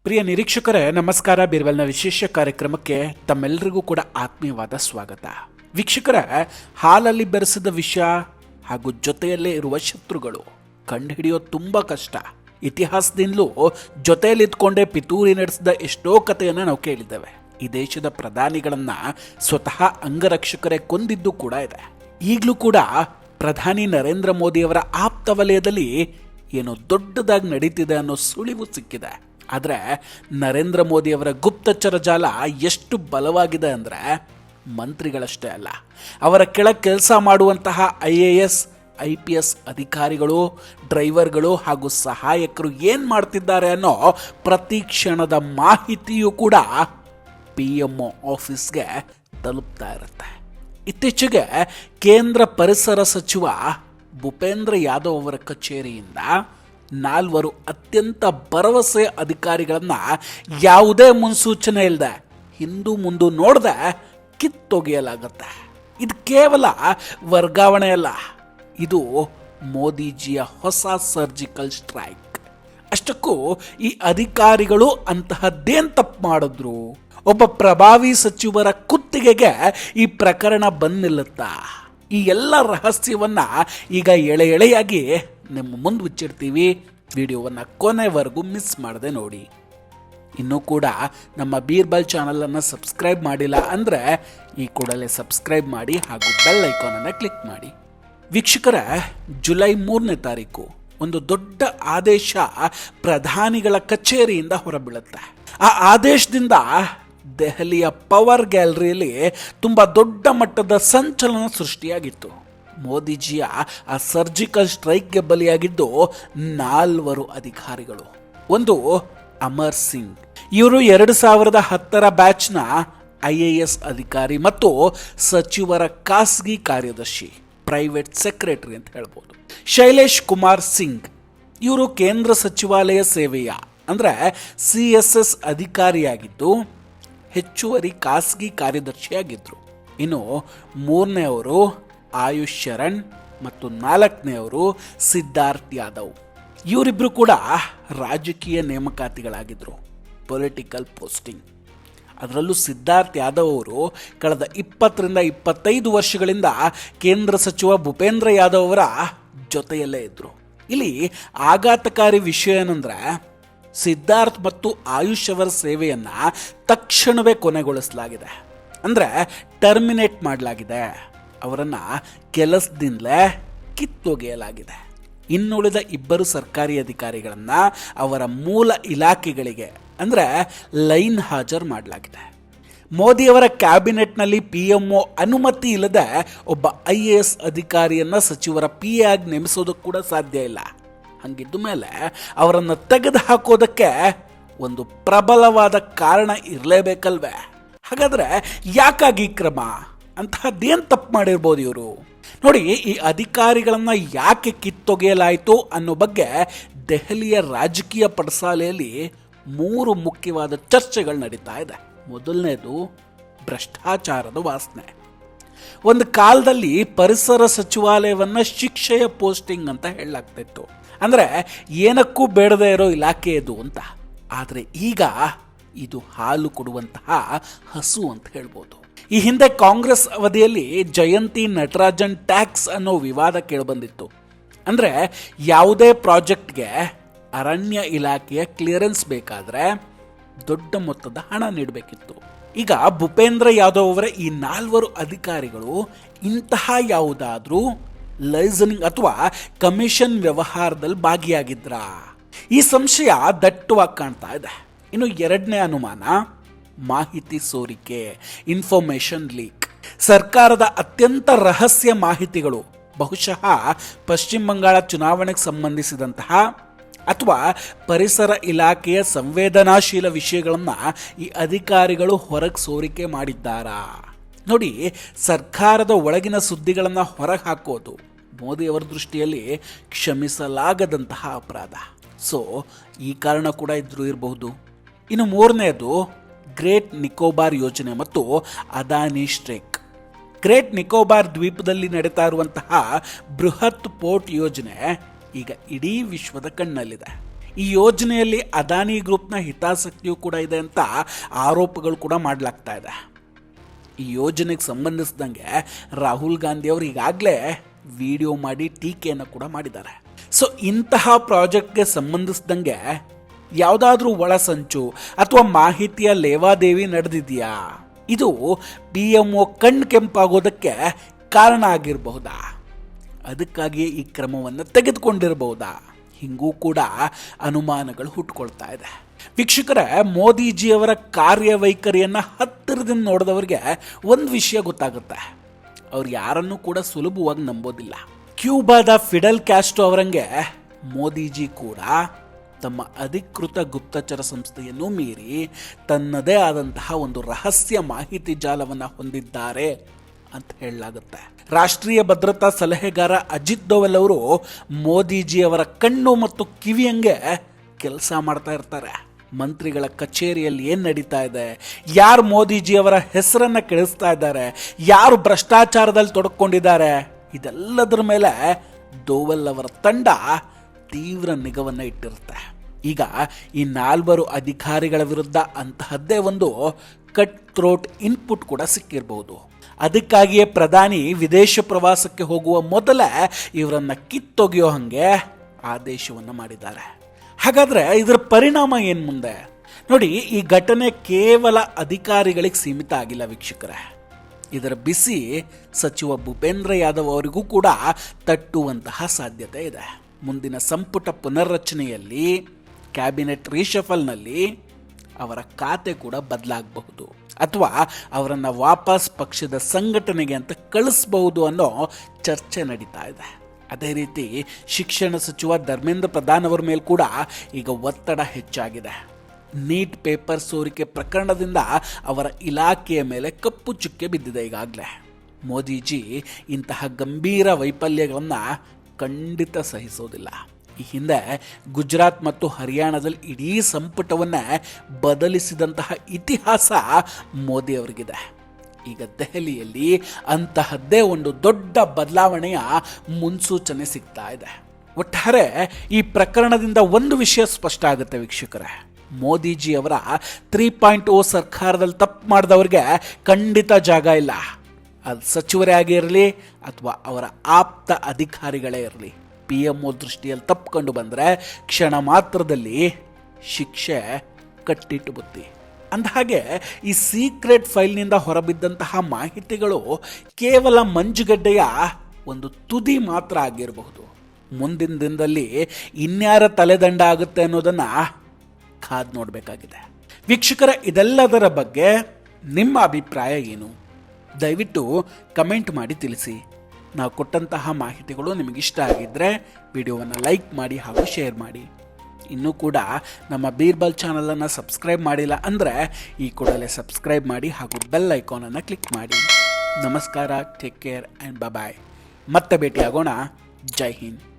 ಪ್ರಿಯ ನಿರೀಕ್ಷಕರೇ ನಮಸ್ಕಾರ. ಬೀರ್ಬಲ್ನ ವಿಶೇಷ ಕಾರ್ಯಕ್ರಮಕ್ಕೆ ತಮ್ಮೆಲ್ಲರಿಗೂ ಕೂಡ ಆತ್ಮೀಯವಾದ ಸ್ವಾಗತ. ವೀಕ್ಷಕರೇ, ಹಾಲಲ್ಲಿ ಬೆರೆಸಿದ ವಿಷ ಹಾಗೂ ಜೊತೆಯಲ್ಲೇ ಇರುವ ಶತ್ರುಗಳು ಕಂಡುಹಿಡಿಯೋದು ತುಂಬಾ ಕಷ್ಟ. ಇತಿಹಾಸದಿಂದಲೂ ಜೊತೆಯಲ್ಲಿ ಇದ್ಕೊಂಡೇ ಪಿತೂರಿ ನಡೆಸಿದ ಎಷ್ಟೋ ಕಥೆಯನ್ನು ನಾವು ಕೇಳಿದ್ದೇವೆ. ಈ ದೇಶದ ಪ್ರಧಾನಿಗಳನ್ನ ಸ್ವತಃ ಅಂಗರಕ್ಷಕರೇ ಕೊಂದಿದ್ದು ಕೂಡ ಇದೆ. ಈಗಲೂ ಕೂಡ ಪ್ರಧಾನಿ ನರೇಂದ್ರ ಮೋದಿಯವರ ಆಪ್ತ ವಲಯದಲ್ಲಿ ಏನೋ ದೊಡ್ಡದಾಗಿ ನಡೀತಿದೆ ಅನ್ನೋ ಸುಳಿವು ಸಿಕ್ಕಿದೆ. ಆದರೆ ನರೇಂದ್ರ ಮೋದಿಯವರ ಗುಪ್ತಚರ ಜಾಲ ಎಷ್ಟು ಬಲವಾಗಿದೆ ಅಂದರೆ ಮಂತ್ರಿಗಳಷ್ಟೇ ಅಲ್ಲ, ಅವರ ಕೆಳಗೆ ಕೆಲಸ ಮಾಡುವಂತಹ IAS IPS ಅಧಿಕಾರಿಗಳು, ಡ್ರೈವರ್ಗಳು ಹಾಗೂ ಸಹಾಯಕರು ಏನು ಮಾಡ್ತಿದ್ದಾರೆ ಅನ್ನೋ ಪ್ರತಿ ಕ್ಷಣದ ಮಾಹಿತಿಯೂ ಕೂಡ PMO ಆಫೀಸ್ಗೆ ತಲುಪ್ತಾ ಇರುತ್ತೆ. ಇತ್ತೀಚೆಗೆ ಕೇಂದ್ರ ಪರಿಸರ ಸಚಿವ ಭೂಪೇಂದ್ರ ಯಾದವ್ ಅವರ ಕಚೇರಿಯಿಂದ 4 ಅತ್ಯಂತ ಭರವಸೆ ಅಧಿಕಾರಿಗಳನ್ನ ಯಾವುದೇ ಮುನ್ಸೂಚನೆ ಇಲ್ಲದೆ ಹಿಂದೂ ಮುಂದೆ ನೋಡದೆ ಕಿತ್ತೊಗೆಯಲಾಗುತ್ತೆ. ಇದು ಕೇವಲ ವರ್ಗಾವಣೆ ಅಲ್ಲ, ಇದು ಮೋದಿಜಿಯ ಹೊಸ ಸರ್ಜಿಕಲ್ ಸ್ಟ್ರೈಕ್. ಅಷ್ಟಕ್ಕೂ ಈ ಅಧಿಕಾರಿಗಳು ಅಂತಹದ್ದೇನು ತಪ್ಪು ಮಾಡಿದ್ರು? ಒಬ್ಬ ಪ್ರಭಾವಿ ಸಚಿವರ ಕುತ್ತಿಗೆಗೆ ಈ ಪ್ರಕರಣ ಬಂದು ನಿಲ್ಲುತ್ತಾ? ಈ ಎಲ್ಲ ರಹಸ್ಯವನ್ನ ಈಗ ಎಳೆಯಾಗಿ ನಿಮ್ಮ ಮುಂದೆ ಮುಚ್ಚಿಡ್ತೀವಿ. ವಿಡಿಯೋವನ್ನು ಕೊನೆವರೆಗೂ ಮಿಸ್ ಮಾಡದೆ ನೋಡಿ. ಇನ್ನೂ ಕೂಡ ನಮ್ಮ ಬೀರ್ಬಲ್ ಚಾನಲನ್ನು ಸಬ್ಸ್ಕ್ರೈಬ್ ಮಾಡಿಲ್ಲ ಅಂದರೆ ಈ ಕೂಡಲೇ ಸಬ್ಸ್ಕ್ರೈಬ್ ಮಾಡಿ ಹಾಗೂ ಬೆಲ್ ಐಕಾನನ್ನು ಕ್ಲಿಕ್ ಮಾಡಿ. ವೀಕ್ಷಕರೇ, ಜುಲೈ 3ನೇ ತಾರೀಕು ಒಂದು ದೊಡ್ಡ ಆದೇಶ ಪ್ರಧಾನಿಗಳ ಕಚೇರಿಯಿಂದ ಹೊರಬೀಳುತ್ತೆ. ಆ ಆದೇಶದಿಂದ ದೆಹಲಿಯ ಪವರ್ ಗ್ಯಾಲರಿಯಲ್ಲಿ ತುಂಬ ದೊಡ್ಡ ಮಟ್ಟದ ಸಂಚಲನ ಸೃಷ್ಟಿಯಾಗಿತ್ತು. ಮೋದಿಜಿಯ ಆ ಸರ್ಜಿಕಲ್ ಸ್ಟ್ರೈಕ್ಗೆ ಬಲಿಯಾಗಿದ್ದು 4 ಅಧಿಕಾರಿಗಳು. ಒಂದು ಅಮರ್ ಸಿಂಗ್, ಇವರು 2010ರ ಬ್ಯಾಚ್ನ IAS ಅಧಿಕಾರಿ ಮತ್ತು ಸಚಿವರ ಖಾಸಗಿ ಕಾರ್ಯದರ್ಶಿ, ಪ್ರೈವೇಟ್ ಸೆಕ್ರೆಟರಿ ಅಂತ ಹೇಳ್ಬೋದು. ಶೈಲೇಶ್ ಕುಮಾರ್ ಸಿಂಗ್, ಇವರು ಕೇಂದ್ರ ಸಚಿವಾಲಯ ಸೇವೆಯ ಅಂದರೆ CSS ಅಧಿಕಾರಿಯಾಗಿದ್ದು ಹೆಚ್ಚುವರಿ ಖಾಸಗಿ ಕಾರ್ಯದರ್ಶಿಯಾಗಿದ್ದರು. ಇನ್ನು 3ನೇವರು ಆಯುಷ್ ಶರಣ್ ಮತ್ತು 4ನೇವರು ಸಿದ್ಧಾರ್ಥ್ ಯಾದವ್. ಇವರಿಬ್ಬರು ಕೂಡ ರಾಜಕೀಯ ನೇಮಕಾತಿಗಳಾಗಿದ್ದರು, ಪೊಲಿಟಿಕಲ್ ಪೋಸ್ಟಿಂಗ್. ಅದರಲ್ಲೂ ಸಿದ್ಧಾರ್ಥ್ ಯಾದವ್ ಅವರು ಕಳೆದ 20ರಿಂದ 25 ವರ್ಷಗಳಿಂದ ಕೇಂದ್ರ ಸಚಿವ ಭೂಪೇಂದ್ರ ಯಾದವ್ ಅವರ ಜೊತೆಯಲ್ಲೇ ಇದ್ದರು. ಇಲ್ಲಿ ಆಘಾತಕಾರಿ ವಿಷಯ ಏನಂದರೆ ಸಿದ್ಧಾರ್ಥ್ ಮತ್ತು ಆಯುಷ್ ಅವರ ಸೇವೆಯನ್ನು ತಕ್ಷಣವೇ ಕೊನೆಗೊಳಿಸಲಾಗಿದೆ. ಅಂದರೆ ಟರ್ಮಿನೇಟ್ ಮಾಡಲಾಗಿದೆ, ಅವರನ್ನು ಕೆಲಸದಿಂದಲೇ ಕಿತ್ತೊಗೆಯಲಾಗಿದೆ. ಇನ್ನುಳಿದ 2 ಸರ್ಕಾರಿ ಅಧಿಕಾರಿಗಳನ್ನು ಅವರ ಮೂಲ ಇಲಾಖೆಗಳಿಗೆ ಅಂದರೆ ಲೈನ್ ಹಾಜರು ಮಾಡಲಾಗಿದೆ. ಮೋದಿಯವರ ಕ್ಯಾಬಿನೆಟ್ನಲ್ಲಿ PMO ಅನುಮತಿ ಇಲ್ಲದೆ ಒಬ್ಬ IAS ಅಧಿಕಾರಿಯನ್ನು ಸಚಿವರ PA ಆಗಿ ನೇಮಿಸೋದಕ್ಕೆ ಕೂಡ ಸಾಧ್ಯ ಇಲ್ಲ. ಹಂಗಿದ್ದ ಮೇಲೆ ಅವರನ್ನು ತೆಗೆದು ಹಾಕೋದಕ್ಕೆ ಒಂದು ಪ್ರಬಲವಾದ ಕಾರಣ ಇರಲೇಬೇಕಲ್ವೇ? ಹಾಗಾದರೆ ಯಾಕಾಗಿ ಕ್ರಮ? ಅಂತಹದ್ದೇನು ತಪ್ಪು ಮಾಡಿರ್ಬೋದು ಇವರು? ನೋಡಿ, ಈ ಅಧಿಕಾರಿಗಳನ್ನು ಯಾಕೆ ಕಿತ್ತೊಗೆಯಲಾಯಿತು ಅನ್ನೋ ಬಗ್ಗೆ ದೆಹಲಿಯ ರಾಜಕೀಯ ಪಡಸಾಲೆಯಲ್ಲಿ 3 ಮುಖ್ಯವಾದ ಚರ್ಚೆಗಳು ನಡೀತಾ ಇದೆ. ಮೊದಲನೇದು ಭ್ರಷ್ಟಾಚಾರದ ವಾಸನೆ. ಒಂದು ಕಾಲದಲ್ಲಿ ಪರಿಸರ ಸಚಿವಾಲಯವನ್ನು ಶಿಕ್ಷೆಯ ಪೋಸ್ಟಿಂಗ್ ಅಂತ ಹೇಳಲಾಗ್ತಿತ್ತು. ಅಂದರೆ ಏನಕ್ಕೂ ಬೇಡದೇ ಇರೋ ಇಲಾಖೆ ಇದು ಅಂತ. ಆದರೆ ಈಗ ಇದು ಹಾಲು ಕೊಡುವಂತಹ ಹಸು ಅಂತ ಹೇಳ್ಬೋದು. ಈ ಹಿಂದೆ ಕಾಂಗ್ರೆಸ್ ಅವಧಿಯಲ್ಲಿ ಜಯಂತಿ ನಟರಾಜನ್ ಟ್ಯಾಕ್ಸ್ ಅನ್ನೋ ವಿವಾದ ಕೇಳಿಬಂದಿತ್ತು. ಅಂದರೆ ಯಾವುದೇ ಪ್ರಾಜೆಕ್ಟ್ಗೆ ಅರಣ್ಯ ಇಲಾಖೆಯ ಕ್ಲಿಯರೆನ್ಸ್ ಬೇಕಾದರೆ ದೊಡ್ಡ ಮೊತ್ತದ ಹಣ ನೀಡಬೇಕಿತ್ತು. ಈಗ ಭೂಪೇಂದ್ರ ಯಾದವ್ ಅವರ ಈ 4 ಅಧಿಕಾರಿಗಳು ಇಂತಹ ಯಾವುದಾದ್ರೂ ಲೈಸನಿಂಗ್ ಅಥವಾ ಕಮಿಷನ್ ವ್ಯವಹಾರದಲ್ಲಿ ಭಾಗಿಯಾಗಿದ್ರಾ? ಈ ಸಂಶಯ ದಟ್ಟವಾಗಿ ಕಾಣ್ತಾ ಇದೆ. ಇನ್ನು 2ನೇ ಅನುಮಾನ, ಮಾಹಿತಿ ಸೋರಿಕೆ, ಇನ್ಫಾರ್ಮೇಶನ್ ಲೀಕ್. ಸರ್ಕಾರದ ಅತ್ಯಂತ ರಹಸ್ಯ ಮಾಹಿತಿಗಳು, ಬಹುಶಃ ಪಶ್ಚಿಮ ಬಂಗಾಳ ಚುನಾವಣೆಗೆ ಸಂಬಂಧಿಸಿದಂತಹ ಅಥವಾ ಪರಿಸರ ಇಲಾಖೆಯ ಸಂವೇದನಾಶೀಲ ವಿಷಯಗಳನ್ನು ಈ ಅಧಿಕಾರಿಗಳು ಹೊರಗೆ ಸೋರಿಕೆ ಮಾಡಿದ್ದಾರಾ? ನೋಡಿ, ಸರ್ಕಾರದ ಒಳಗಿನ ಸುದ್ದಿಗಳನ್ನು ಹೊರಗೆ ಹಾಕೋದು ಮೋದಿಯವರ ದೃಷ್ಟಿಯಲ್ಲಿ ಕ್ಷಮಿಸಲಾಗದಂತಹ ಅಪರಾಧ. ಸೊ ಈ ಕಾರಣ ಕೂಡ ಇರಬಹುದು. ಇನ್ನು 3ನೇದು ಗ್ರೇಟ್ ನಿಕೋಬಾರ್ ಯೋಜನೆ ಮತ್ತು ಅದಾನಿ ಸ್ಟ್ರೈಕ್. ಗ್ರೇಟ್ ನಿಕೋಬಾರ್ ದ್ವೀಪದಲ್ಲಿ ನಡೀತಾ ಇರುವಂತಹ ಬೃಹತ್ ಪೋರ್ಟ್ ಯೋಜನೆ ಈಗ ಇಡೀ ವಿಶ್ವದ ಕಣ್ಣಲ್ಲಿದೆ. ಈ ಯೋಜನೆಯಲ್ಲಿ ಅದಾನಿ ಗ್ರೂಪ್ನ ಹಿತಾಸಕ್ತಿಯೂ ಕೂಡ ಇದೆ ಅಂತ ಆರೋಪಗಳು ಕೂಡ ಮಾಡಲಾಗ್ತಾ ಇದೆ. ಈ ಯೋಜನೆಗೆ ಸಂಬಂಧಿಸಿದಂಗೆ ರಾಹುಲ್ ಗಾಂಧಿ ಅವರು ಈಗಾಗಲೇ ವಿಡಿಯೋ ಮಾಡಿ ಟೀಕೆಯನ್ನು ಕೂಡ ಮಾಡಿದ್ದಾರೆ. ಸೊ ಇಂತಹ ಪ್ರಾಜೆಕ್ಟ್ಗೆ ಸಂಬಂಧಿಸಿದಂಗೆ ಯಾವುದಾದ್ರೂ ಒಳಸಂಚು ಅಥವಾ ಮಾಹಿತಿಯ ಲೇವಾದೇವಿ ನಡೆದಿದೆಯಾ? ಇದು PMO ಕಣ್ಣು ಕೆಂಪಾಗೋದಕ್ಕೆ ಕಾರಣ ಆಗಿರಬಹುದಾ? ಅದಕ್ಕಾಗಿಯೇ ಈ ಕ್ರಮವನ್ನು ತೆಗೆದುಕೊಂಡಿರಬಹುದಾ? ಹಿಂಗೂ ಕೂಡ ಅನುಮಾನಗಳು ಹುಟ್ಟುಕೊಳ್ತಾ ಇದೆ. ವೀಕ್ಷಕರೇ, ಮೋದಿಜಿಯವರ ಕಾರ್ಯವೈಖರಿಯನ್ನು ಹತ್ತಿರದಿಂದ ನೋಡಿದವರಿಗೆ ಒಂದು ವಿಷಯ ಗೊತ್ತಾಗುತ್ತೆ. ಅವ್ರು ಯಾರನ್ನೂ ಕೂಡ ಸುಲಭವಾಗಿ ನಂಬೋದಿಲ್ಲ. ಕ್ಯೂಬಾದ ಫಿಡೆಲ್ ಕ್ಯಾಸ್ಟ್ರೋ ಅವರಂಗೆ ಮೋದಿಜಿ ಕೂಡ ತಮ್ಮ ಅಧಿಕೃತ ಗುಪ್ತಚರ ಸಂಸ್ಥೆಯನ್ನು ಮೀರಿ ತನ್ನದೇ ಆದಂತಹ ಒಂದು ರಹಸ್ಯ ಮಾಹಿತಿ ಜಾಲವನ್ನು ಹೊಂದಿದ್ದಾರೆ ಅಂತ ಹೇಳಲಾಗುತ್ತೆ. ರಾಷ್ಟ್ರೀಯ ಭದ್ರತಾ ಸಲಹೆಗಾರ ಅಜಿತ್ ದೋವಲ್ ಅವರು ಮೋದಿಜಿಯವರ ಕಣ್ಣು ಮತ್ತು ಕಿವಿಯಂಗೆ ಕೆಲಸ ಮಾಡ್ತಾ ಇರ್ತಾರೆ. ಮಂತ್ರಿಗಳ ಕಚೇರಿಯಲ್ಲಿ ಏನು ನಡೀತಾ ಇದೆ, ಯಾರು ಮೋದಿಜಿಯವರ ಹೆಸರನ್ನು ಕೆಡಿಸ್ತಾ ಇದ್ದಾರೆ, ಯಾರು ಭ್ರಷ್ಟಾಚಾರದಲ್ಲಿ ತೊಡಕೊಂಡಿದ್ದಾರೆ, ಇದೆಲ್ಲದರ ಮೇಲೆ ದೋವಲ್ ಅವರ ತಂಡ ತೀವ್ರ ನಿಗಾವನ್ನು ಇಟ್ಟಿರುತ್ತೆ. ಈಗ ಈ 4 ಅಧಿಕಾರಿಗಳ ವಿರುದ್ಧ ಅಂತಹದ್ದೇ ಒಂದು ಕಟ್ ಥ್ರೋಟ್ ಇನ್ಪುಟ್ ಕೂಡ ಸಿಕ್ಕಿರಬಹುದು. ಅದಕ್ಕಾಗಿಯೇ ಪ್ರಧಾನಿ ವಿದೇಶ ಪ್ರವಾಸಕ್ಕೆ ಹೋಗುವ ಮೊದಲೇ ಇವರನ್ನು ಕಿತ್ತೊಗೆಯೋ ಹಾಗೆ ಆದೇಶವನ್ನು ಮಾಡಿದ್ದಾರೆ. ಹಾಗಾದರೆ ಇದರ ಪರಿಣಾಮ ಏನು ಮುಂದೆ? ನೋಡಿ, ಈ ಘಟನೆ ಕೇವಲ ಅಧಿಕಾರಿಗಳಿಗೆ ಸೀಮಿತ ಆಗಿಲ್ಲ ವೀಕ್ಷಕರೇ. ಇದರ ಬಿಸಿ ಸಚಿವ ಭೂಪೇಂದ್ರ ಯಾದವ್ ಅವರಿಗೂ ಕೂಡ ತಟ್ಟುವಂತಹ ಸಾಧ್ಯತೆ ಇದೆ. ಮುಂದಿನ ಸಂಪುಟ ಪುನರ್ರಚನೆಯಲ್ಲಿ, ಕ್ಯಾಬಿನೆಟ್ ರೀಶಫಲ್ನಲ್ಲಿ ಅವರ ಖಾತೆ ಕೂಡ ಬದಲಾಗಬಹುದು, ಅಥವಾ ಅವರನ್ನು ವಾಪಸ್ ಪಕ್ಷದ ಸಂಘಟನೆಗೆ ಅಂತ ಕಳಿಸಬಹುದು ಅನ್ನೋ ಚರ್ಚೆ ನಡೀತಾ ಇದೆ. ಅದೇ ರೀತಿ ಶಿಕ್ಷಣ ಸಚಿವ ಧರ್ಮೇಂದ್ರ ಪ್ರಧಾನ್ ಅವರ ಮೇಲೆ ಕೂಡ ಈಗ ಒತ್ತಡ ಹೆಚ್ಚಾಗಿದೆ. ನೀಟ್ ಪೇಪರ್ ಸೋರಿಕೆ ಪ್ರಕರಣದಿಂದ ಅವರ ಇಲಾಖೆಯ ಮೇಲೆ ಕಪ್ಪು ಚುಕ್ಕೆ ಬಿದ್ದಿದೆ ಈಗಾಗಲೇ. ಮೋದಿಜಿ ಇಂತಹ ಗಂಭೀರ ವೈಫಲ್ಯಗಳನ್ನು ಖಂಡಿತ ಸಹಿಸೋದಿಲ್ಲ. ಈ ಹಿಂದೆ ಗುಜರಾತ್ ಮತ್ತು ಹರಿಯಾಣದಲ್ಲಿ ಇಡೀ ಸಂಪುಟವನ್ನೇ ಬದಲಿಸಿದಂತಹ ಇತಿಹಾಸ ಮೋದಿ ಅವರಿಗಿದೆ. ಈಗ ದೆಹಲಿಯಲ್ಲಿ ಅಂತಹದ್ದೇ ಒಂದು ದೊಡ್ಡ ಬದಲಾವಣೆಯ ಮುನ್ಸೂಚನೆ ಸಿಗ್ತಾ ಇದೆ. ಒಟ್ಟಾರೆ ಈ ಪ್ರಕರಣದಿಂದ ಒಂದು ವಿಷಯ ಸ್ಪಷ್ಟ ಆಗುತ್ತೆ ವೀಕ್ಷಕರೇ, ಮೋದಿಜಿ ಅವರ 3.0 ಸರ್ಕಾರದಲ್ಲಿ ತಪ್ಪು ಮಾಡಿದವರಿಗೆ ಖಂಡಿತ ಜಾಗ ಇಲ್ಲ. ಅದು ಸಚಿವರೇ ಆಗಿರಲಿ ಅಥವಾ ಅವರ ಆಪ್ತ ಅಧಿಕಾರಿಗಳೇ ಇರಲಿ. PMO ದೃಷ್ಟಿಯಲ್ಲಿ ತಪ್ಪಿಕೊಂಡು ಬಂದರೆ ಕ್ಷಣ ಮಾತ್ರದಲ್ಲಿ ಶಿಕ್ಷೆ ಕಟ್ಟಿಟ್ಟು ಬುತ್ತಿ. ಅಂದಹಾಗೆ ಈ ಸೀಕ್ರೆಟ್ ಫೈಲ್ನಿಂದ ಹೊರಬಿದ್ದಂತಹ ಮಾಹಿತಿಗಳು ಕೇವಲ ಮಂಜುಗಡ್ಡೆಯ ಒಂದು ತುದಿ ಮಾತ್ರ ಆಗಿರಬಹುದು. ಮುಂದಿನ ದಿನದಲ್ಲಿ ಇನ್ಯಾರ ತಲೆದಂಡ ಆಗುತ್ತೆ ಅನ್ನೋದನ್ನು ಕಾದು ನೋಡಬೇಕಾಗಿದೆ. ವೀಕ್ಷಕರ, ಇದೆಲ್ಲದರ ಬಗ್ಗೆ ನಿಮ್ಮ ಅಭಿಪ್ರಾಯ ಏನು? ದಯವಿಟ್ಟು ಕಮೆಂಟ್ ಮಾಡಿ ತಿಳಿಸಿ. ನಾವು ಕೊಟ್ಟಂತಹ ಮಾಹಿತಿಗಳು ನಿಮಗಿಷ್ಟ ಆಗಿದ್ದರೆ ವಿಡಿಯೋವನ್ನು ಲೈಕ್ ಮಾಡಿ ಹಾಗೂ ಶೇರ್ ಮಾಡಿ. ಇನ್ನೂ ಕೂಡ ನಮ್ಮ ಬೀರ್ಬಲ್ ಚಾನಲನ್ನು ಸಬ್ಸ್ಕ್ರೈಬ್ ಮಾಡಿಲ್ಲ ಅಂದರೆ ಈ ಕೂಡಲೇ ಸಬ್ಸ್ಕ್ರೈಬ್ ಮಾಡಿ ಹಾಗೂ ಬೆಲ್ ಐಕಾನನ್ನು ಕ್ಲಿಕ್ ಮಾಡಿ. ನಮಸ್ಕಾರ, ಟೇಕ್ ಕೇರ್ ಆ್ಯಂಡ್ ಬಾಯ್. ಮತ್ತೆ ಭೇಟಿಯಾಗೋಣ. ಜೈ ಹಿಂದ್.